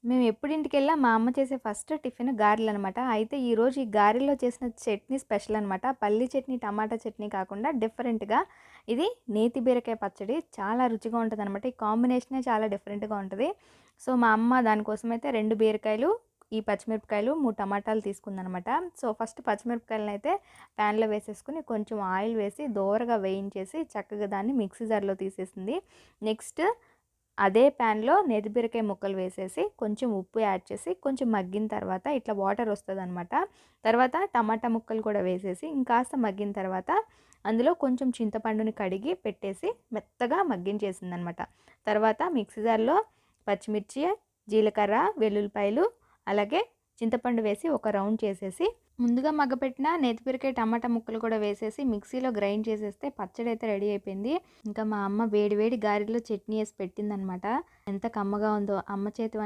మేము ఎప్పుడు ఇంటికెళ్ళినా మా అమ్మ చేసే ఫస్ట్ టిఫిన్ గారెలనమాట. అయితే ఈరోజు ఈ గారెల్లో చేసిన చట్నీ స్పెషల్ అనమాట. పల్లి చట్నీ, టమాటా చట్నీ కాకుండా డిఫరెంట్‌గా ఇది నేతి బీరకాయ పచ్చడి చాలా రుచిగా ఉంటదనమాట. ఈ కాంబినేషనే చాలా డిఫరెంట్‌గా ఉంటది. సో, మా అమ్మ దానికోసమైతే 2 బీరకాయలు, ఈ పచ్చిమిరపకాయలు, 3 టమాటాలు తీసుకుందనమాట. సో, ఫస్ట్ పచ్చిమిరపకాయలనైతే ప్యాన్‌లో వేసేసుకొని కొంచెం ఆయిల్ వేసి దోరగా వేయించేసి చక్కగా దాన్ని మిక్సీ జార్‌లో తీసేసింది. నెక్స్ట్ అదే ప్యాన్‌లో నేతి బీరకాయ ముక్కలు వేసేసి, కొంచెం ఉప్పు యాడ్ చేసి, కొంచెం మగ్గిన తర్వాత ఇట్లా వాటర్ వస్తదనమాట. తర్వాత టమాటా ముక్కలు కూడా వేసేసి, ఇంకాస్త మగ్గిన తర్వాత అందులో కొంచెం చింతపండుని కడిగి పెట్టేసి మెత్తగా మగ్గించేసిందనమాట. తర్వాత మిక్సీ జార్‌లో పచ్చిమిర్చి, జీలకర్ర, వెల్లుల్లిపాయలు అలాగే చింతపండు వేసి ఒక రౌండ్ చేసేసి, ముందుగా మగ్గపెట్టిన నేతి బీరకాయ, టమాటా ముక్కలు కూడా వేసేసి మిక్సీలో గ్రైండ్ చేసేస్తే పచ్చడైతే రెడీ అయిపోయింది. ఇంకా మా అమ్మ వేడి వేడి గారెలో చట్నీ ఏసి పెట్టిందనమాట. ఎంత కమ్మగా ఉందో అమ్మ చేతి వంట